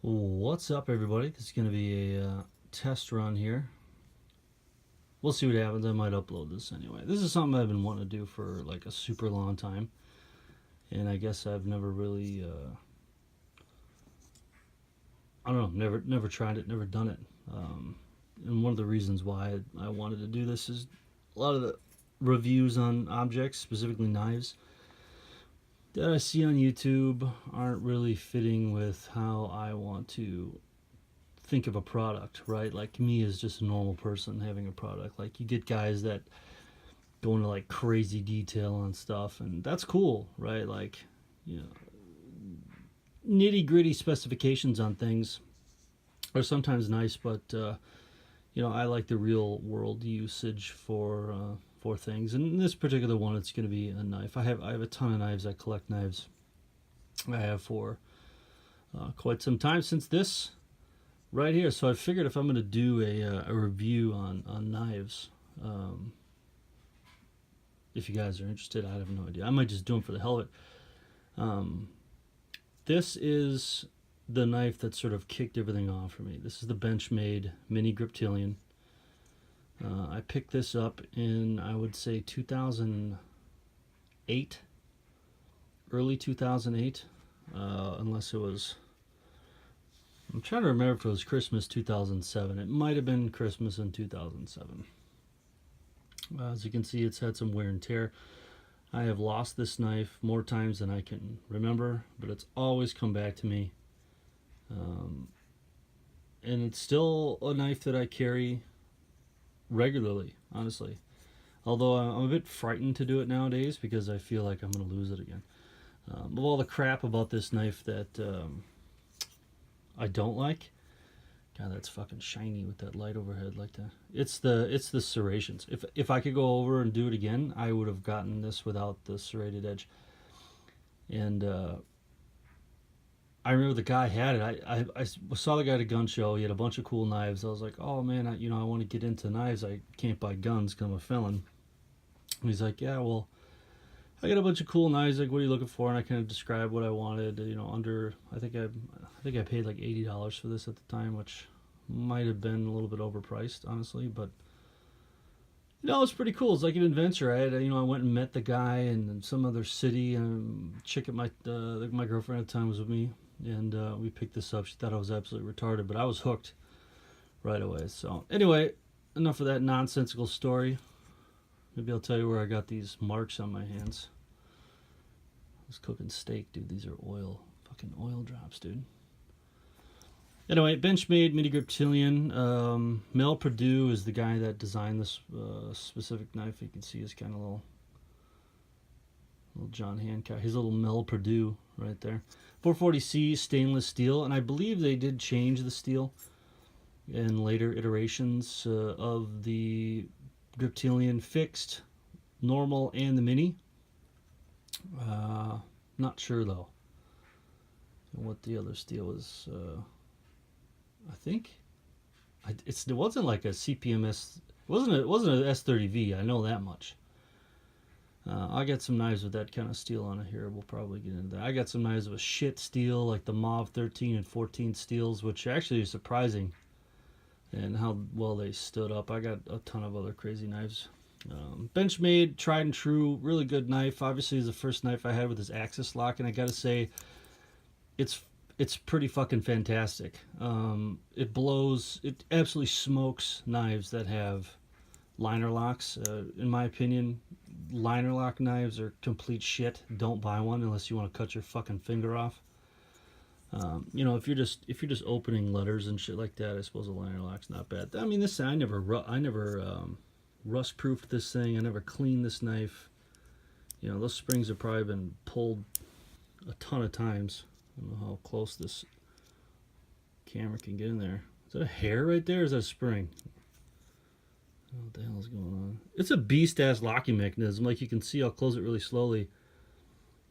What's up, everybody? This is going to be a test run here. We'll see what happens. I might upload this anyway. This is something I've been wanting to do for like a super long time, and I guess I've never really, I don't know, never tried it, never done it. And one of the reasons why I wanted to do this is a lot of the reviews on objects, specifically knives, that I see on YouTube aren't really fitting with how I want to think of a product, right? Like me as just a normal person having a product. Like you get guys that go into like crazy detail on stuff, and that's cool, right? Like, you know, nitty gritty specifications on things are sometimes nice, but I like the real world usage for things. And in this particular one, it's going to be a knife. I have a ton of knives. I collect knives. I have for quite some time since this right here. So I figured if I'm going to do a review on knives, if you guys are interested, I have no idea. I might just do them for the hell of it. This is the knife that sort of kicked everything off for me. This is the Benchmade Mini Griptilian. I picked this up in, I would say, 2008, early 2008, unless it was, I'm trying to remember if it was Christmas 2007. It might have been Christmas in 2007. As you can see, it's had some wear and tear. I have lost this knife more times than I can remember, but it's always come back to me. And it's still a knife that I carry regularly, honestly. Although I'm a bit frightened to do it nowadays because I feel like I'm going to lose it again. Of all the crap about this knife that I don't like, God, that's fucking shiny with that light overhead like that. It's the serrations. If I could go over and do it again, I would have gotten this without the serrated edge. And I remember the guy had it. I saw the guy at a gun show. He had a bunch of cool knives. I was like, oh man, I want to get into knives. I can't buy guns because I'm a felon. And he's like, yeah, well, I got a bunch of cool knives. Like, what are you looking for? And I kind of described what I wanted. Under I think I paid like $80 for this at the time, which might have been a little bit overpriced, honestly. But it's pretty cool. It's like an adventure. I went and met the guy in some other city, and chick at my girlfriend at the time was with me. And we picked this up. She thought I was absolutely retarded, but I was hooked right away. So anyway, enough of that nonsensical story. Maybe I'll tell you where I got these marks on my hands. I was cooking steak, dude. These are fucking oil drops, dude. Anyway, Benchmade Mini Griptilian. Mel Purdue is the guy that designed this specific knife. You can see his kind of little John Hancock. His little Mel Purdue right there. 440C stainless steel, and I believe they did change the steel in later iterations of the Griptilian fixed, normal, and the mini. Not sure though what the other steel is. I think it wasn't like a CPMS. It wasn't an S30V. I know that much. I got some knives with that kind of steel on it here. We'll probably get into that. I got some knives with shit steel, like the Mauve 13 and 14 steels, which actually is surprising, and how well they stood up. I got a ton of other crazy knives. Benchmade, tried and true, really good knife. Obviously, it's the first knife I had with this axis lock, and I gotta say, it's pretty fucking fantastic. It absolutely smokes knives that have liner locks. In my opinion, liner lock knives are complete shit. Don't buy one unless you want to cut your fucking finger off. If you're just opening letters and shit like that, I suppose a liner lock's not bad. I mean, I never rust proofed this thing. I never cleaned this knife. Those springs have probably been pulled a ton of times. I don't know how close this camera can get in there. Is that a hair right there, or is that a spring? What the hell is going on? It's a beast-ass locking mechanism. Like you can see, I'll close it really slowly.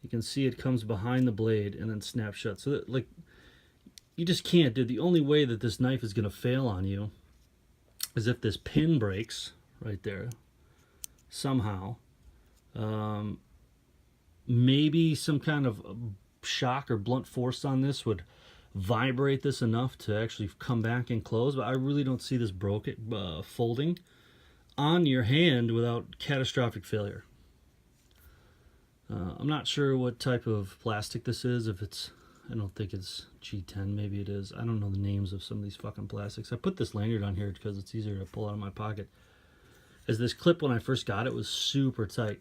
You can see it comes behind the blade and then snaps shut. So that, like, you just can't, dude. The only way that this knife is going to fail on you is if this pin breaks right there somehow. Maybe some kind of shock or blunt force on this would vibrate this enough to actually come back and close, but I really don't see this folding on your hand without catastrophic failure. I'm not sure what type of plastic this is. If it's, I don't think it's G10, maybe it is. I don't know the names of some of these fucking plastics. I put this lanyard on here because it's easier to pull out of my pocket. As this clip, when I first got it, was super tight.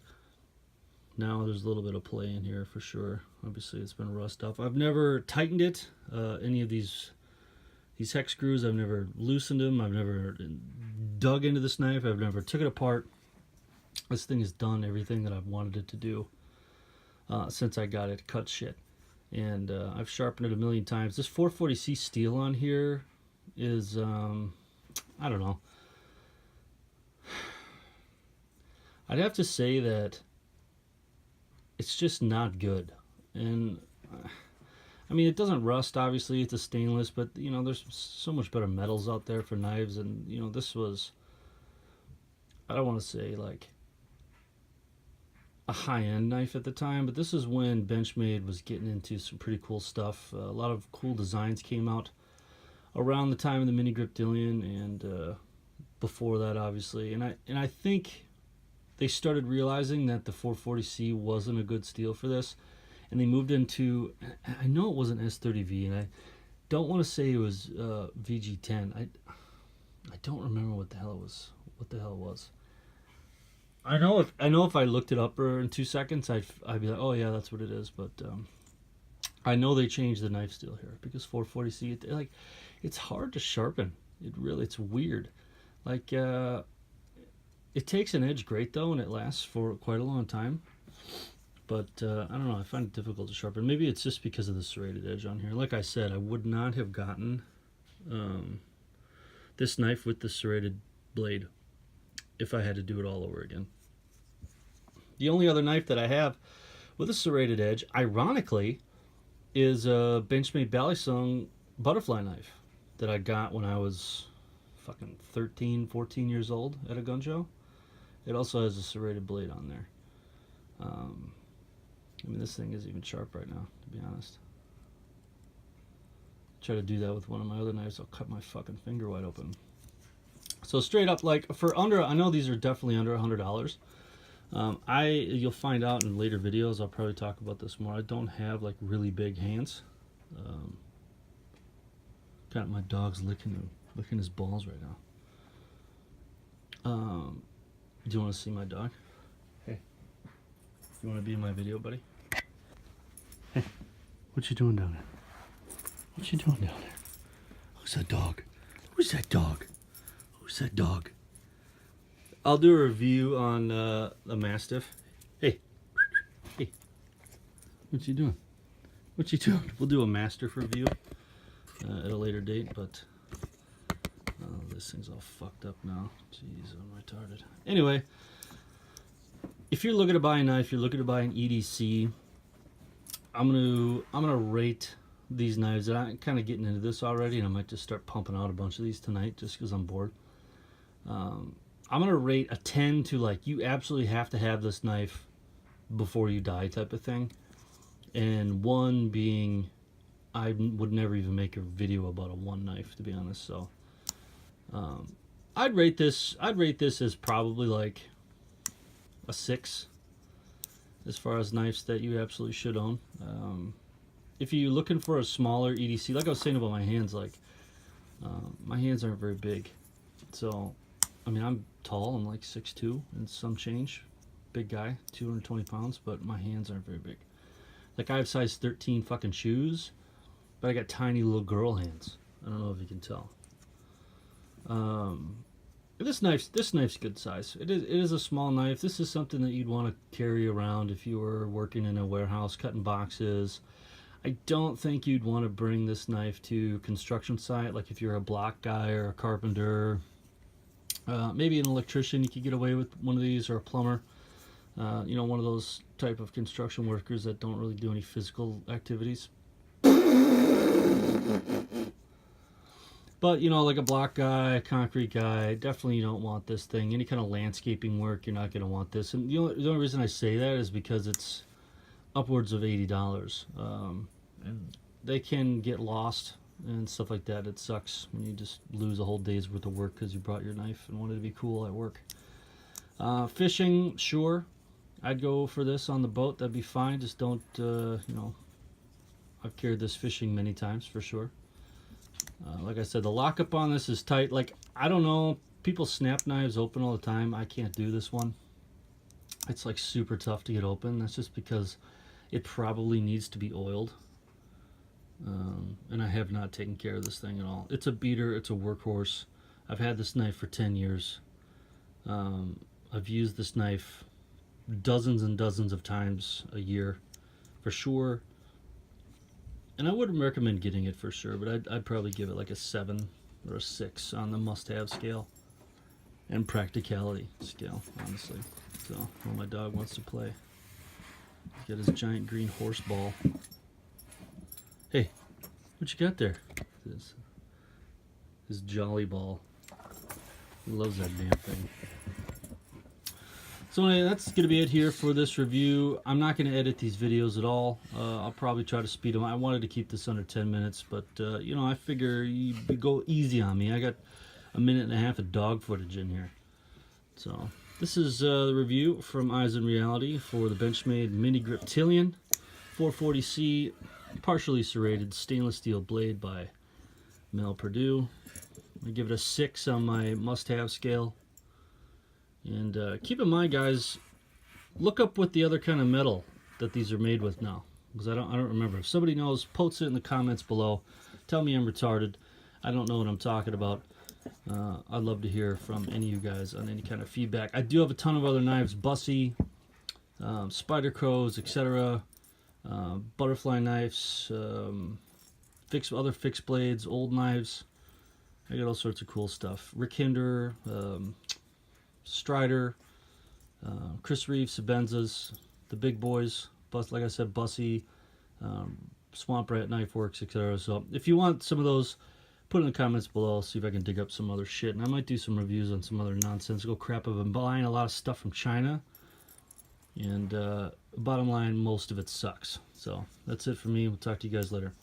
Now there's a little bit of play in here for sure. Obviously it's been rust off. I've never tightened it. Any of these hex screws, I've never loosened them. I've never dug into this knife. I've never took it apart. This thing has done everything that I've wanted it to do since I got it cut shit. And I've sharpened it a million times. This 440C steel on here is, I don't know. I'd have to say that it's just not good. And I mean, it doesn't rust, obviously, it's a stainless, but you know, there's so much better metals out there for knives. And you know, this was, I don't want to say like a high-end knife at the time, but this is when Benchmade was getting into some pretty cool stuff. A lot of cool designs came out around the time of the Mini Griptilian, and before that, obviously. And I think they started realizing that the 440C wasn't a good steel for this, and they moved into, I know it wasn't S30V, and I don't want to say it was VG10. I don't remember what the hell it was. I know if I looked it up in 2 seconds, I'd be like, oh yeah, that's what it is. But I know they changed the knife steel here because 440C, it's hard to sharpen. It's weird. Like it takes an edge great though, and it lasts for quite a long time. But I don't know, I find it difficult to sharpen. Maybe it's just because of the serrated edge on here. Like I said, I would not have gotten this knife with the serrated blade if I had to do it all over again. The only other knife that I have with a serrated edge, ironically, is a Benchmade Balisong butterfly knife that I got when I was fucking 13, 14 years old at a gun show. It also has a serrated blade on there. I mean, this thing isn't even sharp right now, to be honest. Try to do that with one of my other knives, I'll cut my fucking finger wide open. So straight up, like for under, I know these are definitely under $100. You'll find out in later videos. I'll probably talk about this more. I don't have like really big hands. Got my dog's licking his balls right now. Do you want to see my dog? Hey, you want to be in my video, buddy? Hey, what you doing down there? What you doing down there? Who's that dog? Who's that dog? Who's that dog? I'll do a review on the Mastiff. Hey, hey, what you doing? What you doing? We'll do a Mastiff review at a later date, but this thing's all fucked up now. Jeez, I'm retarded. Anyway, if you're looking to buy a knife, you're looking to buy an EDC. I'm gonna rate these knives. And I'm kind of getting into this already, and I might just start pumping out a bunch of these tonight just because I'm bored. I'm gonna rate a 10 to like you absolutely have to have this knife before you die type of thing, and 1 being I would never even make a video about a 1 knife, to be honest. So I'd rate this as probably like a 6 as far as knives that you absolutely should own. If you're looking for a smaller EDC, like I was saying about my hands, like my hands aren't very big. So I mean, I'm tall, I'm like 6'2" and some change, big guy, 220 pounds, but my hands aren't very big. Like I have size 13 fucking shoes, but I got tiny little girl hands. I don't know if you can tell. This knife's good size. It is a small knife. This is something that you'd want to carry around if you were working in a warehouse cutting boxes. I don't think you'd want to bring this knife to construction site, like if you're a block guy or a carpenter. Maybe an electrician, you could get away with one of these, or a plumber. You know, one of those type of construction workers that don't really do any physical activities. But, you know, like a block guy, a concrete guy, definitely you don't want this thing. Any kind of landscaping work, you're not going to want this. And the only reason I say that is because it's upwards of $80. And they can get lost and stuff like that. It sucks when you just lose a whole day's worth of work because you brought your knife and wanted to be cool at work. Fishing, sure, I'd go for this on the boat. That'd be fine. Just don't, you know, I've carried this fishing many times for sure. Like I said, the lockup on this is tight. Like, I don't know, people snap knives open all the time. I can't do this one. It's like super tough to get open. That's just because it probably needs to be oiled. And I have not taken care of this thing at all. It's a beater, it's a workhorse. I've had this knife for 10 years. I've used this knife dozens and dozens of times a year for sure. And I wouldn't recommend getting it for sure, but I'd probably give it like a 7 or a 6 on the must-have scale and practicality scale, honestly. So, well, my dog wants to play. He's got his giant green horse ball. Hey, what you got there? His jolly ball. He loves that damn thing. So anyway, that's going to be it here for this review. I'm not going to edit these videos at all. I'll probably try to speed them. I wanted to keep this under 10 minutes, but you know, I figure you go easy on me. I got a minute and a half of dog footage in here. So this is the review from Eyes in Reality for the Benchmade Mini Griptilian 440C partially serrated stainless steel blade by Mel Purdue. I give it a 6 on my must-have scale. And keep in mind, guys, look up what the other kind of metal that these are made with now, because I don't remember. If somebody knows, post it in the comments below. Tell me I'm retarded. I don't know what I'm talking about. I'd love to hear from any of you guys on any kind of feedback. I do have a ton of other knives: Bussy, Spider Crows, etc. Butterfly knives, other fixed blades, old knives. I got all sorts of cool stuff. Rick Hinder, Strider, Chris Reeves, Sabenzas, the big boys, like I said, Bussy, Swamp Rat Knife Works, etc. So if you want some of those, put in the comments below. I'll see if I can dig up some other shit, and I might do some reviews on some other nonsensical crap. I've been buying a lot of stuff from China, and bottom line, most of it sucks. So that's it for me. We'll talk to you guys later.